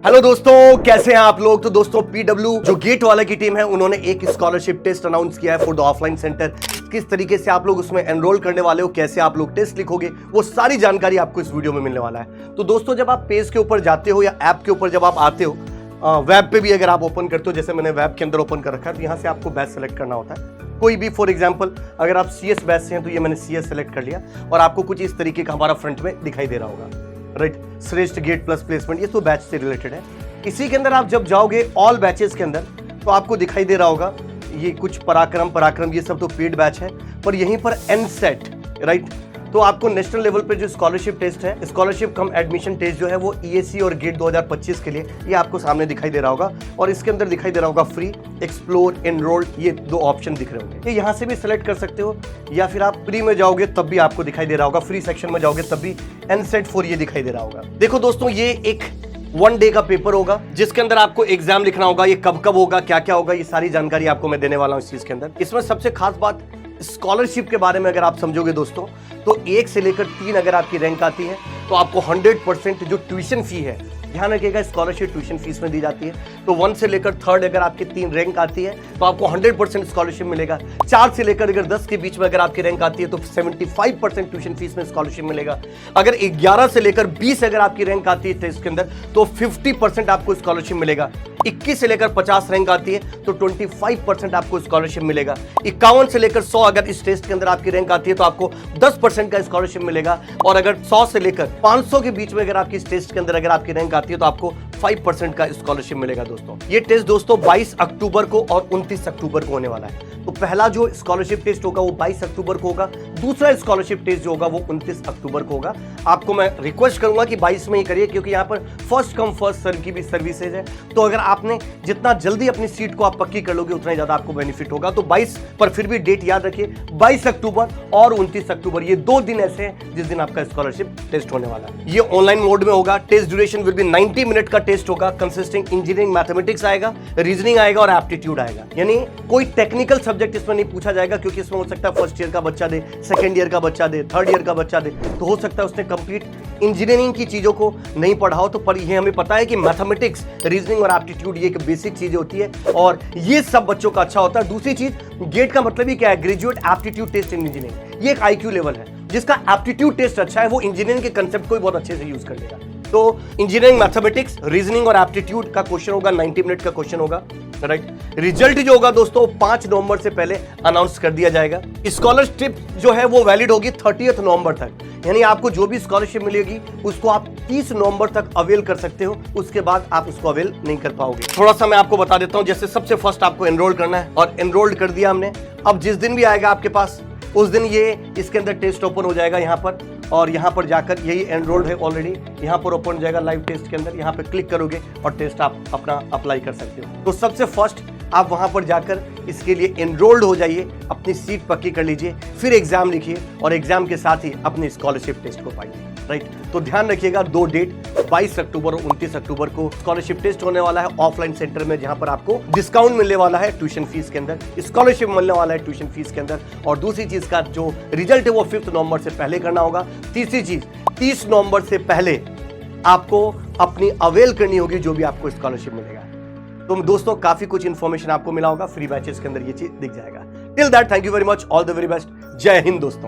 Hello दोस्तों, कैसे हैं आप लोग। तो दोस्तों पीडब्ल्यू जो गेट वाला की टीम है उन्होंने एक स्कॉलरशिप टेस्ट अनाउंस किया है फॉर द ऑफलाइन सेंटर। किस तरीके से आप लोग उसमें एनरोल करने वाले हो, कैसे आप लोग टेस्ट लिखोगे, वो सारी जानकारी आपको इस वीडियो में मिलने वाला है। तो दोस्तों जब आप पेज के ऊपर जाते हो या ऐप के ऊपर जब आप आते हो, वेब पे भी अगर आप ओपन करते हो, जैसे मैंने वेब के अंदर ओपन कर रखा है, तो यहाँ से आपको बैच सेलेक्ट करना होता है। कोई भी, फॉर एग्जांपल अगर आप सीएस बैच से हैं तो ये मैंने सीएस सेलेक्ट कर लिया और आपको कुछ इस तरीके का हमारा फ्रंट में दिखाई दे रहा होगा, राइट। श्रेष्ठ गेट प्लस प्लेसमेंट, ये तो बैच से रिलेटेड है। इसी के अंदर आप जब जाओगे ऑल बैचेस के अंदर तो आपको दिखाई दे रहा होगा ये कुछ पराक्रम ये सब तो पेड बैच है, पर यहीं पर एनसेट, राइट। तो आपको नेशनल लेवल पे जो स्कॉलरशिप टेस्ट है, स्कॉलरशिप कम एडमिशन टेस्ट जो है वो ईएससी और गेट 2025 के लिए, ये आपको सामने दिखाई दे रहा होगा। और इसके अंदर दिखाई दे रहा होगा फ्री, एक्सप्लोर, एनरोल, ये दो ऑप्शन दिख रहे होंगे। ये यहाँ से भी सिलेक्ट कर सकते हो, या फिर आप प्री में जाओगे तब भी आपको दिखाई दे रहा होगा, फ्री सेक्शन में जाओगे तब भी एनसेट 4 ये दिखाई दे रहा होगा। देखो दोस्तों, ये एक 1 डे का पेपर होगा जिसके अंदर आपको एग्जाम लिखना होगा। ये कब कब होगा, क्या क्या होगा, ये सारी जानकारी आपको मैं देने वाला हूँ इस चीज के अंदर। इसमें सबसे खास बात स्कॉलरशिप के बारे में अगर आप समझोगे दोस्तों, तो 1 से लेकर 3 अगर आपकी रैंक आती है तो आपको 100% जो ट्यूशन फी है, ध्यान रखिएगा स्कॉलरशिप ट्यूशन फीस में दी जाती है। तो 1 से लेकर 3rd अगर आपकी 3 रैंक आती है तो आपको 100% स्कॉलरशिप मिलेगा। 4 से लेकर अगर 10 के बीच में अगर आपकी रैंक आती है तो 75% ट्यूशन फीस में स्कॉलरशिप मिलेगा। अगर 11 से लेकर 20 अगर आपकी रैंक आती है टेस्ट के अंदर तो 50% आपको स्कॉलरशिप मिलेगा। 21 से लेकर 50 रैंक आती है तो 25% आपको स्कॉलरशिप मिलेगा। 51 से लेकर 100 अगर इस टेस्ट के अंदर आपकी रैंक आती है तो आपको 10% का स्कॉलरशिप मिलेगा। और अगर 100 से लेकर 500 के बीच में अगर आपकी इस टेस्ट के अंदर अगर आपकी रैंक आती है तो आपको 5% का स्कॉलरशिप मिलेगा। दोस्तों ये टेस्ट दोस्तों 22 अक्टूबर को और 29 अक्टूबर को होने वाला है। तो पहला जो स्कॉलरशिप टेस्ट होगा वो 22 अक्टूबर को होगा, दूसरा स्कॉलरशिप टेस्ट जो होगा वो 29 अक्टूबर को होगा। आपको मैं रिक्वेस्ट करूंगा कि 22 में ही करिए, क्योंकि यहाँ पर फर्स्ट कम फर्स्ट सर्व की भी सर्विसेज है। तो अगर आपने जितना जल्दी अपनी सीट को आप पक्की कर लोगे उतना ही ज्यादा आपको बेनिफिट होगा। तो 22 पर फिर भी डेट याद रखिए, 22 अक्टूबर और 29 अक्टूबर, ये 2 दिन ऐसे हैं जिस दिन आपका स्कॉलरशिप टेस्ट होने वाला है। ये ऑनलाइन मोड में होगा। Test duration will be 90 minute का टेस्ट होगा, कंसिस्टिंग इंजीनियरिंग मैथमेटिक्स आएगा, रीजनिंग आएगा और एप्टीट्यूड आएगा। यानी कोई टेक्निकल सब्जेक्ट इसमें नहीं पूछा जाएगा, क्योंकि इसमें हो सकता है फर्स्ट ईयर का बच्चा दे, सेकंड ईयर का बच्चा दे, थर्ड ईयर का बच्चा दे, तो हो सकता है उसने कंप्लीट इंजीनियरिंग की चीजों को नहीं पढ़ा हो। तो पर ये हमें पता है कि मैथमेटिक्स, रीजनिंग और एप्टीट्यूड ये एक बेसिक चीज होती है और ये सब बच्चों का अच्छा होता है। दूसरी चीज, गेट का मतलब ही क्या है, graduate aptitude test in engineering. ये एक आईक्यू लेवल है, जिसका एप्टीट्यूड टेस्ट अच्छा है वो इंजीनियरिंग के कंसेप्ट को बहुत अच्छे से यूज कर लेगा। तो इंजीनियरिंग, मैथमेटिक्स, रीजनिंग और एप्टीट्यूड का क्वेश्चन होगा, 90 मिनट का क्वेश्चन होगा, राइट। रिजल्ट जो होगा दोस्तों 5 नवंबर से पहले अनाउंस कर दिया जाएगा। स्कॉलरशिप जो है वो वैलिड होगी 30 नवंबर तक, यानी आपको जो भी स्कॉलरशिप मिलेगी उसको आप 30 नवंबर तक अवेल कर सकते हो, उसके बाद आप उसको अवेल नहीं कर पाओगे। थोड़ा सा मैं आपको बता देता हूं। जैसे सबसे फर्स्ट आपको एनरोल करना है और एनरोल्ड कर दिया हमने। अब जिस दिन भी आएगा आपके पास उस दिन ये इसके अंदर टेस्ट ओपन हो जाएगा यहाँ पर, और यहाँ पर जाकर यही एनरोल्ड है ऑलरेडी, यहाँ पर ओपन हो जाएगा लाइव टेस्ट के अंदर। यहाँ पे क्लिक करोगे और टेस्ट आप अपना अप्लाई कर सकते हो। तो सबसे फर्स्ट आप वहां पर जाकर इसके लिए एनरोल्ड हो जाइए, अपनी सीट पक्की कर लीजिए, फिर एग्जाम लिखिए और एग्जाम के साथ ही अपने स्कॉलरशिप टेस्ट को पाइए, राइट। तो ध्यान रखिएगा 2 डेट, 22 अक्टूबर और 29 अक्टूबर को स्कॉलरशिप टेस्ट होने वाला है ऑफलाइन सेंटर में, जहां पर आपको डिस्काउंट मिलने वाला है ट्यूशन फीस के अंदर, स्कॉलरशिप मिलने वाला है ट्यूशन फीस के अंदर। और दूसरी चीज का जो रिजल्ट है वो 5 नवंबर से पहले करना होगा। तीसरी चीज, 30 नवंबर से पहले आपको अपनी अवेल करनी होगी जो भी आपको स्कॉलरशिप मिलेगा। तो दोस्तों काफी कुछ इंफॉर्मेशन आपको मिला होगा, फ्री बैचेस के अंदर ये चीज दिख जाएगा। Till that, thank you very much, all the very best, जय हिंद दोस्तों।